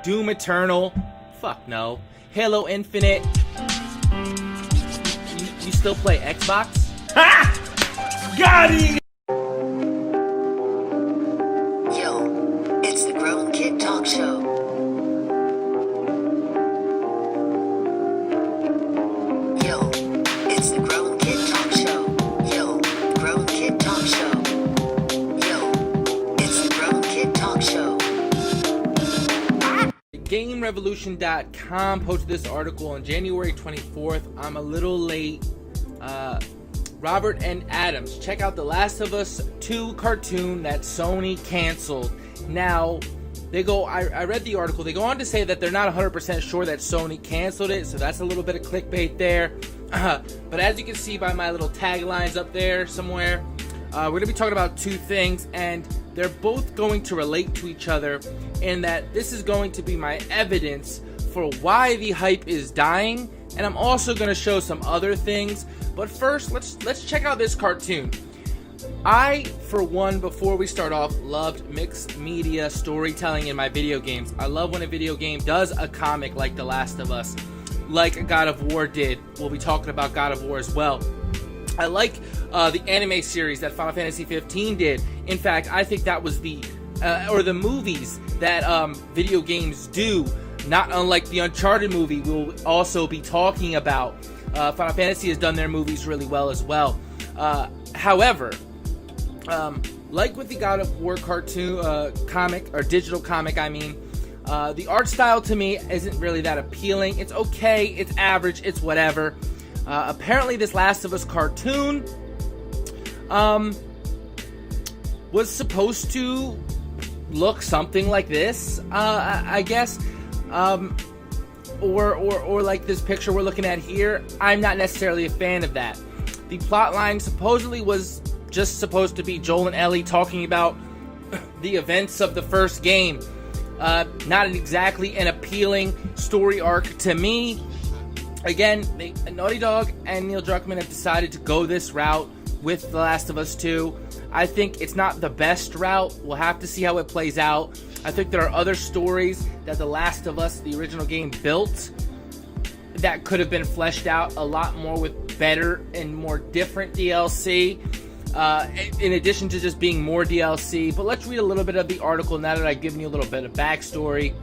Doom Eternal? Fuck no. Halo Infinite? You still play Xbox? Ha! Got it! Yo, it's the Grown Kid Talk Show. Yo, it's the Grown Kid Talk Show. Yo, Grown Kid Talk Show. Yo, it's the Grown Kid Talk Show. GameRevolution.com posted this article on January 24th. I'm a little late. Robert and Adams, check out The Last of Us 2 cartoon that Sony canceled. Now, I read the article. They go on to say that they're not 100% sure that Sony canceled it, so that's a little bit of clickbait there. But as you can see by my little taglines up there somewhere, we're going to be talking about two things, and they're both going to relate to each other in that this is going to be my evidence for why the hype is dying, and I'm also going to show some other things. But first, let's check out this cartoon. I, for one, before we start off, loved mixed media storytelling in my video games. I love when a video game does a comic like The Last of Us, like God of War did. We'll be talking about God of War as well. I like the anime series that Final Fantasy 15 did. In fact, I think that was the movies that video games do, not unlike the Uncharted movie we'll also be talking about. Final Fantasy has done their movies really well as well. However, like with the God of War cartoon comic, or digital comic, the art style to me isn't really that appealing. It's okay, it's average, it's whatever. Apparently this Last of Us cartoon was supposed to look something like this, I guess. Or like this picture we're looking at here. I'm not necessarily a fan of that. The plotline supposedly was just supposed to be Joel and Ellie talking about the events of the first game. Not exactly an appealing story arc to me. Again, Naughty Dog and Neil Druckmann have decided to go this route with The Last of Us 2. I think it's not the best route. We'll have to see how it plays out. I think there are other stories that The Last of Us, the original game, built that could have been fleshed out a lot more with better and more different DLC, in addition to just being more DLC. But let's read a little bit of the article now that I've given you a little bit of backstory.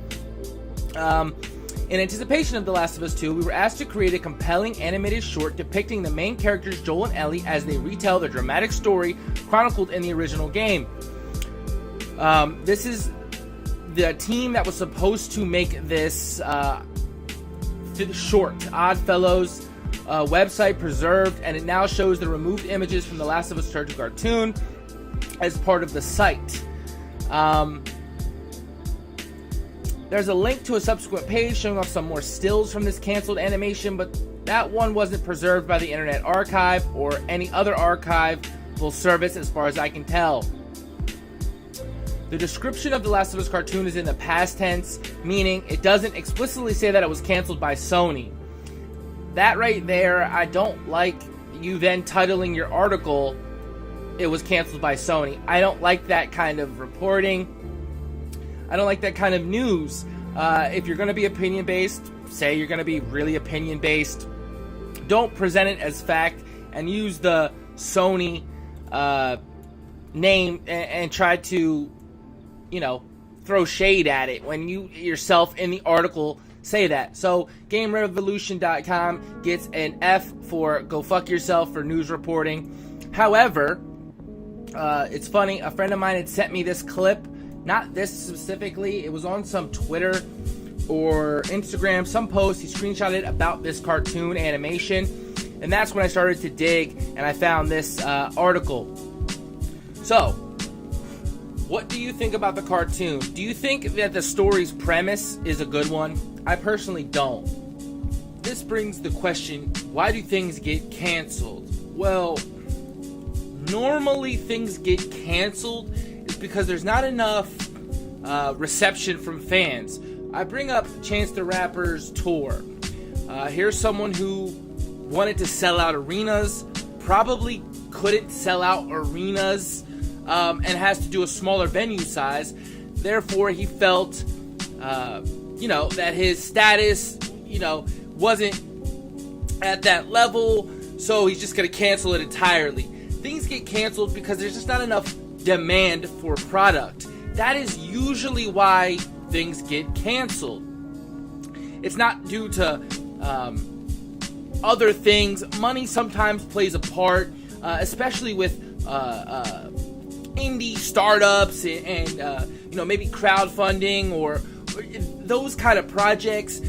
In anticipation of The Last of Us 2, we were asked to create a compelling animated short depicting the main characters Joel and Ellie as they retell the dramatic story chronicled in the original game. This is the team that was supposed to make this short. Oddfellows website preserved, and it now shows the removed images from The Last of Us cartoon as part of the site. There's a link to a subsequent page showing off some more stills from this canceled animation, but that one wasn't preserved by the Internet Archive or any other archival service as far as I can tell. The description of The Last of Us cartoon is in the past tense, meaning it doesn't explicitly say that it was canceled by Sony. That right there, I don't like you then titling your article, "It was canceled by Sony." I don't like that kind of reporting. I don't like that kind of news. If you're going to be opinion-based, say you're going to be really opinion-based. Don't present it as fact and use the Sony name and try to, throw shade at it when you yourself in the article say that. So GameRevolution.com gets an F for go fuck yourself for news reporting. However, it's funny, a friend of mine had sent me this clip. Not this specifically, it was on some Twitter or Instagram, some post, he screenshotted about this cartoon animation, and that's when I started to dig, and I found this article. So, what do you think about the cartoon? Do you think that the story's premise is a good one? I personally don't. This brings the question, why do things get canceled? Well, normally things get canceled because there's not enough reception from fans. I bring up Chance the Rapper's tour. Here's someone who wanted to sell out arenas, probably couldn't sell out arenas, and has to do a smaller venue size. Therefore, he felt that his status, wasn't at that level, so he's just going to cancel it entirely. Things get canceled because there's just not enough demand for product. That is usually why things get canceled. It's not due to other things. Money sometimes plays a part, especially with indie startups and maybe crowdfunding or those kind of projects.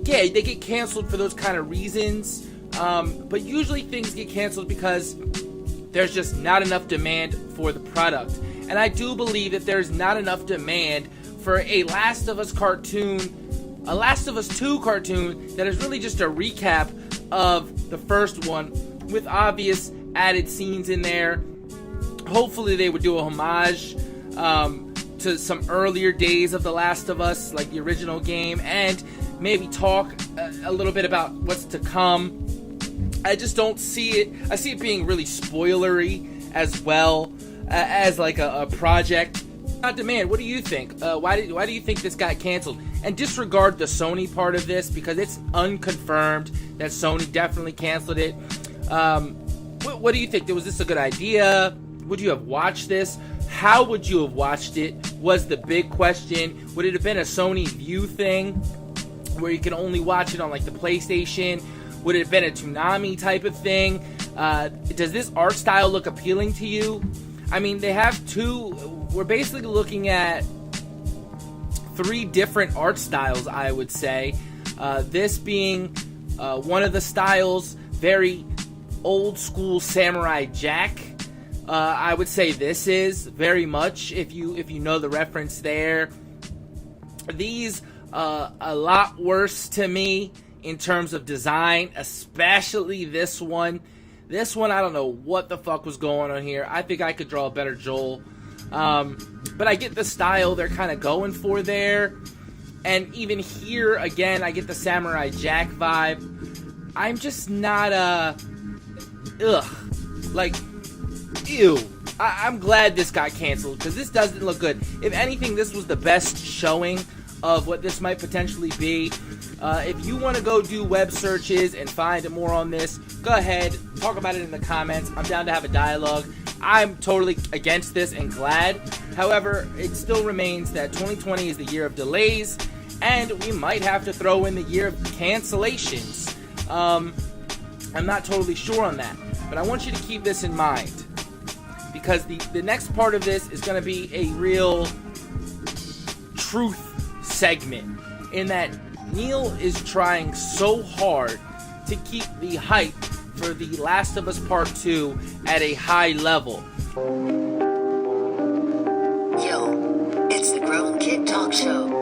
Yeah, they get canceled for those kind of reasons. But usually things get canceled because there's just not enough demand for the product. And I do believe that there's not enough demand for a Last of Us cartoon, a Last of Us 2 cartoon that is really just a recap of the first one with obvious added scenes in there. Hopefully they would do a homage to some earlier days of The Last of Us, like the original game, and maybe talk a little bit about what's to come. I just don't see it. I see it being really spoilery as well as like a project. Not demand. What do you think? Why do you think this got canceled? And disregard the Sony part of this because it's unconfirmed that Sony definitely canceled it. What do you think? Was this a good idea? Would you have watched this? How would you have watched it? Was the big question. Would it have been a Sony View thing where you can only watch it on like the PlayStation? Would it have been a Toonami type of thing? Does this art style look appealing to you? I mean, they have we're basically looking at 3 different art styles, I would say. This being one of the styles, very old school Samurai Jack. I would say this is very much, if you know the reference there. These a lot worse to me in terms of design, especially this one. This one, I don't know what the fuck was going on here. I think I could draw a better Joel. But I get the style they're kind of going for there. And even here, again, I get the Samurai Jack vibe. I'm just not, ew. I'm glad this got canceled, because this doesn't look good. If anything, this was the best showing of what this might potentially be. If you want to go do web searches and find more on this, go ahead, talk about it in the comments. I'm down to have a dialogue. I'm totally against this and glad. However, it still remains that 2020 is the year of delays, and we might have to throw in the year of cancellations. I'm not totally sure on that, but I want you to keep this in mind, because the next part of this is going to be a real truth segment, in that Neil is trying so hard to keep the hype for The Last of Us Part 2 at a high level. Yo, it's the Grown Kid Talk Show.